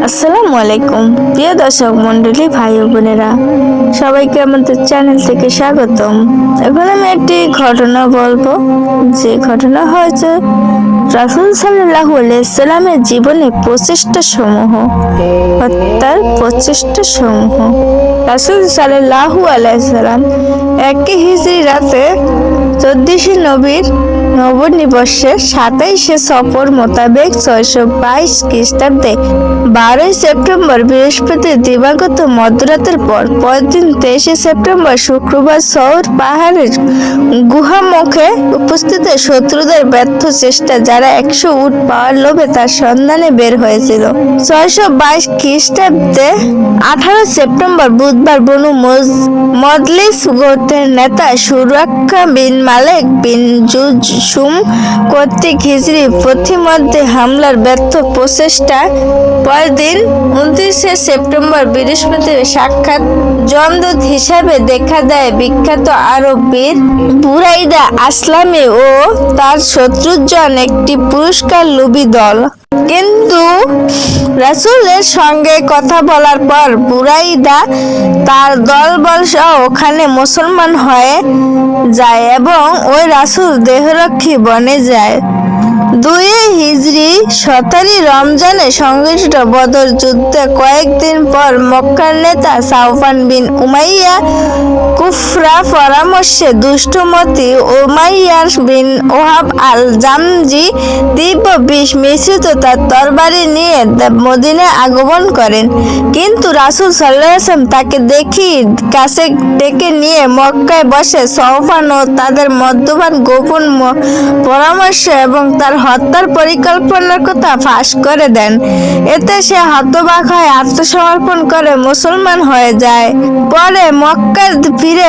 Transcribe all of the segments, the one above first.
আসসালামু আলাইকুম প্রিয় দর্শক মন্ডলী ভাই ও বোনেরা, সবাইকে আমাদের চ্যানেল থেকে স্বাগতম। এখন আমি একটি ঘটনা বলবো, যে ঘটনা হয়েছে রাসূল সাল্লাল্লাহু আলাইহি সাল্লামের জীবনে প্রচেষ্টা সমূহ, হত্যার প্রচেষ্টা সমূহ। রাসূল সাল্লাল্লাহু আলাইহি সাল্লাম 1 হিজরি রাতে 14 নবীর নবনিবর্ষে 27 সফর মোতাবেক 622 খ্রিস্টাব্দে 12 সেপ্টেম্বর বৃহস্পতি দিবাগত মধ্যরাতের পরের দিন 23 সেপ্টেম্বর শুক্রবার সৌর পাহাড়ের গুহামুখে উপস্থিত শত্রুদের ব্যর্থ চেষ্টা যারা 100 উট পাওয়ার লোভে তার সন্ধানে বের হয়েছিল। 622 খ্রিস্টাব্দে 18 সেপ্টেম্বর বুধবার বনু মজলিস গোত্রের নেতা সুরাক্কা বিন মালিক বিন জুজশুম কর্তৃক হিজরি প্রতিমধ্যে হামলার ব্যর্থ প্রচেষ্টা পরের দিন 29 সেপ্টেম্বর বৃহস্পতির সাক্ষাৎ জমদূত হিসাবে দেখা দেয় বিখ্যাত আরব বীর বুরাইদা আসলামী ও তার শত্রুজন একটি পুরস্কার লোভী দল। কিন্তু রাসূলের সঙ্গে কথা বলার পর বুরাইদা তার দলবল সহ ওখানে মুসলমান হয়ে যায় এবং ওই রাসূল দেহরক্ষী বনে যায়। 2 হিজরি 17 রমজানে সংঘটিত বদর যুদ্ধে কয়েকদিন পর মক্কার নেতা সাফওয়ান বিন উমাইয়া কুফরা পরামর্শে দুষ্টমতি উমাইয়া বিন ওহাব আল জামজি দিব্য বিষ মিশ্রিত তার তরবারি নিয়ে মদিনায় আগমন করেন। কিন্তু রাসূল সাল্লাল্লাহু আলাইহি ওয়াসাল্লাম তাকে কাছে ডেকে নিয়ে মক্কায় বসে সাফওয়ান ও তাদের মধ্যমান গোপন পরামর্শ এবং তার হত্যার পরিকল্পনার কথা ফাঁস করে দেন। এতে সে হতবাক হয়ে আত্মসমর্পণ করে মুসলমান হয়ে যায়। পরে মক্কায় ফিরে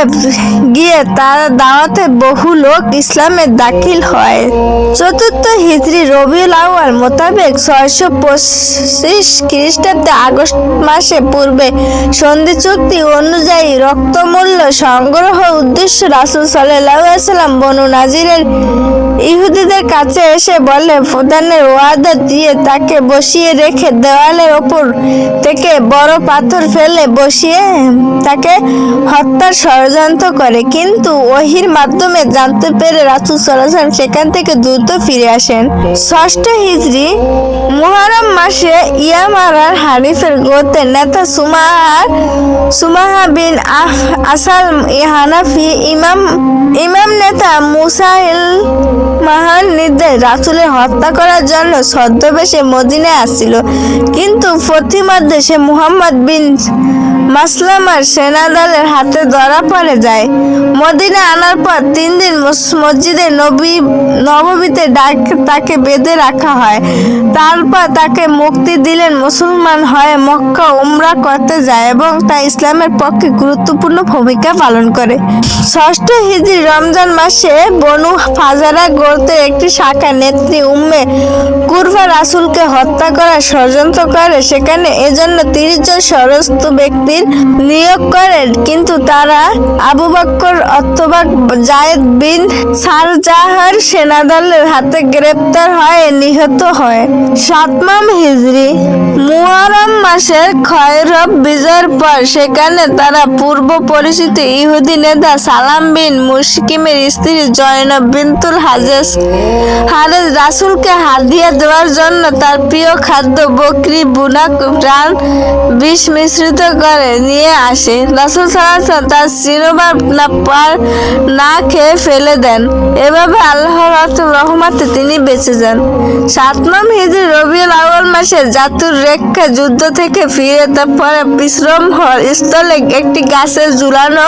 গিয়ে তার দাওয়াতে বহু লোক ইসলামে দাখিল হয়। 4 হিজরি রবিউল আউয়াল মোতাবেক 625 খ্রিস্টাব্দে আগস্ট মাসে পূর্বে সন্ধি চুক্তি অনুযায়ী রক্তমূল্য সংগ্রহ উদ্দেশ্য রাসূল সাল্লাল্লাহু আলাইহি ওয়াসাল্লাম বনু নাজিরের ইহুদিদের কাছে এসে বলে প্রদানের ওয়াদা দিয়ে তাকে বসিয়ে রেখে দেওয়ালের ওপর থেকে বড় পাথর ফেলে বসিয়ে তাকে হত্যার ষড়যন্ত্র করে। কিন্তু ওহীর মাধ্যমে জানতে পেরে রাসূল সাল্লাল্লাহু আলাইহি ওয়াসাল্লাম সেখান থেকে দ্রুত ফিরে আসেন। 6 হিজরি মুহররম মাসে ইয়ামারার হানিফের গোত্রের নেতা সুমাহা বিন আসাল হানাফি ইমাম নেতা মুসাইল মাহার নির্দেশ রাসূলের হত্যা করার জন্য ছদ্মবেশে মদিনায় আসছিল। কিন্তু প্রতিমধ্যে সে মুহাম্মদ বিন মাসলামার সেনাদলের হাতে ধরা পড়ে যায়। মদিনা আনার পর 3 দিন মসজিদে নববীতে তাকে বেঁধে রাখা হয়। তারপর তাকে মুক্তি দিলেন। মুসলমান হয়ে মক্কা উমরা করতে যায় এবং তা ইসলামের পক্ষে গুরুত্বপূর্ণ ভূমিকা পালন করে। 6 হিজরি রমজান মাসে বনু ফাজারা গোত্রের একটি শাখা নেত্রী উম্মে কুরফা রাসূলকে হত্যা করার ষড়যন্ত্র করে। সেখানে এজন্য 30 জন সরস্ত ব্যক্তির নিয়োগ করেন, কিন্তু তারা আবু বকর অথবা যায়েদ বিন সারজাহার সেনাদলের হাতে গ্রেপ্তার হয়ে নিহত হয়। 7 হিজরি মুহররম মাসের খয়রব বিজয়ের পর সেখানে তারা পূর্ব পরিচিত ইহুদি নেতা সালাম বিন মুশকিমের স্ত্রী জয়নব বিনতুল হারেস রাসূলকে হাদিয়া দেওয়ার জন্য তার প্রিয় খাদ্য বকরি বুনা প্রাণ বিষ মিশ্রিত করে নিয়ে আসে। রাসূল সাল্লাল্লাহু আলাইহি ওয়াসাল্লাম তার চিরবার না খেয়ে ফেলে দেন। এভাবে আল্লাহর রহমতে তিনি বেঁচে যান। 7 হিজরি রবিউল আউয়াল মাসে জাতুর রেখা যুদ্ধ থেকে ফিরে পরে বিশ্রাম স্থলে একটি গাছে ঝুলানো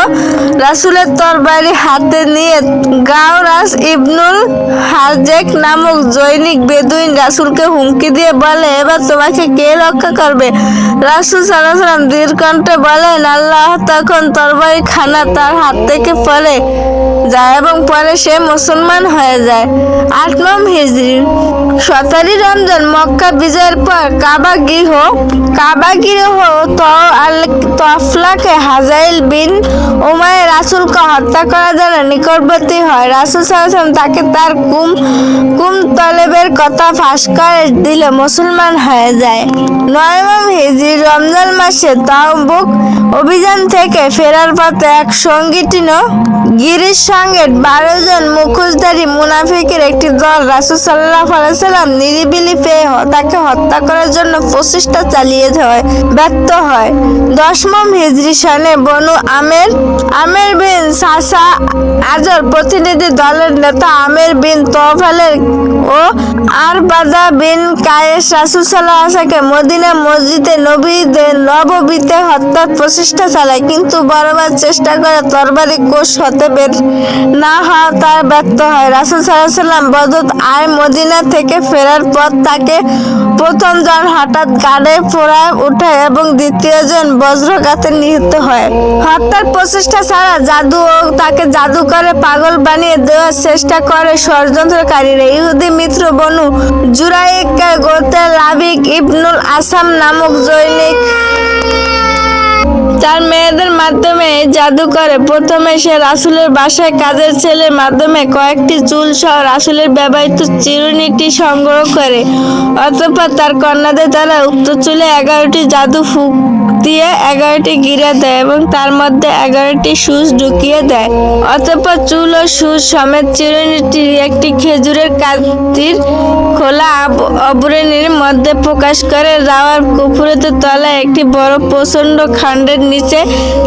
রাসূলের তরবারি হাতে নিয়ে গাওরাস ইবনুল হাজেক নামক জৈনিক বেদুইন রাসূলকে হুমকি দিয়ে বলে, এবার তোমাকে কে রক্ষা করবে? রাসূল সাল্লাল্লাহু আলাইহি ওয়াসাল্লাম দৃঢ়কণ্ঠে বলেন, আল্লাহ। তখন তরবারি খানা তার হাত থেকে পড়ে যায় এবং পরে সে মুসলমান হয়ে যায়। 8 হিজরি 17 রমজান মক্কা বিজয়ের পর কাবা গৃহ কাবাগিরহ তফলাকে হাজাইল বিন উমাইর রাসূলকে হত্যা করার জন্য নিকটবর্তী হয়। রাসূল সাল্লাল্লাহু আলাইহি ওয়াসাল্লাম তাকে তার কুম তলেবের কথা ফাঁস করে দিলে মুসলমান হয়ে যায়। 9 হিজরি রমজান মাসে তাবুক অভিযান থেকে ফেরার পথে এক সংগঠিত গিরির সঙ্গে 12 জন মুখোশধারী মুনাফিকের একটি দল রাসূল সাল্লাল্লাহু আলাইহি ওয়াসাল্লাম নিরিবিলি পেয়ে তাকে হত্যা করার জন্য প্রচেষ্টা চালিয়ে ব্যর্থ হয়। 10 হিজরি সনে বনু আমের বিন সাসা আজর প্রতিনিধি দলের নেতা আমের বিন তোফালের ও আরবাদা বিন কায়েস রাসূল সাল্লাল্লাহু আলাইহি ওয়াসাল্লামকে মদিনা মসজিদে নববীতে হত্যার প্রচেষ্টা চালায়, কিন্তু বারবার চেষ্টা করে তরবারি কোষ হতে বের না হওয়া তার ব্যর্থ হয়। রাসূল সাল্লাল্লাহু আলাইহি ওয়াসাল্লাম বদর আয় মদিনা থেকে ফেরার পর তাকে প্রথম জন হঠাৎ গাড়ে ফোড়ায় উঠে এবং দ্বিতীয় জন বজ্রঘাতে নিহত হয়। হত্যার প্রচেষ্টা ছাড়া জাদু ও তাকে জাদু করে পাগল বানিয়ে দেওয়ার চেষ্টা করে ষড়যন্ত্রকারীরা। ইহুদি মিত্র বনু জুরাইক গোত্রের লাবিক ইবনুল আসাম নামক জৈনিক তার মেয়েদের মাধ্যমে জাদু করে। প্রথমে সে রাসূলের বাসায় কাজের ছেলের মাধ্যমে কয়েকটি চুল সহ রাসূলের ব্যবহৃত চিরুনিটি সংগ্রহ করে। অতঃপর তার কন্যাদের দ্বারা উক্ত চুলে 11টি জাদু ফুঁক দিয়ে 11টি গিরা দেয় এবং তার মধ্যে 11টি সূচ ঢুকিয়ে দেয়। অতঃপর চুল ও সূচ সমেত চিরুনিটি একটি খেজুরের কাঠির খোলা আবরণীর মধ্যে প্রকাশ করে রাওয়ার কুফুরতের তলায় একটি বড় প্রচন্ড খণ্ডের নিচে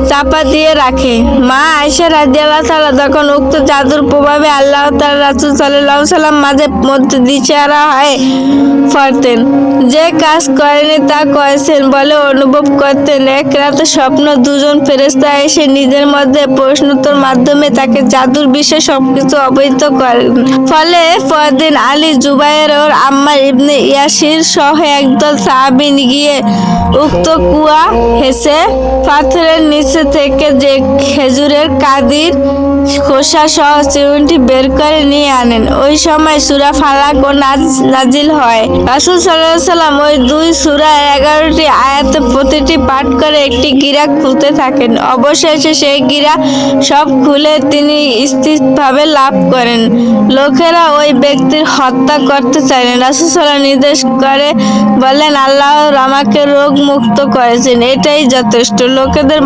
চাপা দিয়ে রাখে। মা আয়েশা রাদিয়াল্লাহু তাআলা তখন উক্ত জাদুর প্রভাবে আল্লাহ তাআলা রাসূল সাল্লাল্লাহু আলাইহি ওয়াসাল্লাম মাঝে মধ্যে দিশেহারা হয়ে পড়তেন, যে কাজ করেনি তা করেছেন বলে অনুভব করতেন। এক রাতে স্বপ্ন দুজন ফেরেশতা এসে নিজের মধ্যে প্রশ্নোত্তর মাধ্যমে তাকে জাদুর বিষয়ে সবকিছু অবহিত করেন। ফলে পরদিন আলী, জুবায়ের ও আম্মার ইবনে ইয়াসির সহ একদল সাহাবী গিয়ে উক্ত কুয়া হেসে পাথরের নিচে থেকে যে খেজুরের কাদির খোসা সহ চিরুনিটি বের করে নিয়ে আনেন। ওই সময় সূরা ফালাক ও নাজিল হয়। রাসূল সাল্লাল্লাহু আলাইহি ওয়াসাল্লাম ওই 2 সূরার 11টি আয়াতে প্রতিটি পাঠ করে একটি গিরা খুলতে থাকেন। অবশেষে সেই গিরা সব খুলে তিনি স্থিরভাবে লাভ করেন। লোকেরা ওই ব্যক্তির হত্যা করতে চাইলেন। রাসূল সাল্লাল্লাহু আলাইহি ওয়াসাল্লাম নির্দেশ করে বললেন, আল্লাহ আমাকে রোগ মুক্ত করেছেন, এটাই যথেষ্ট। লোকেদের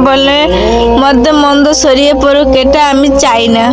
মধ্যে মন্দ ছড়িয়ে পড়ুক, এটা আমি চাই না।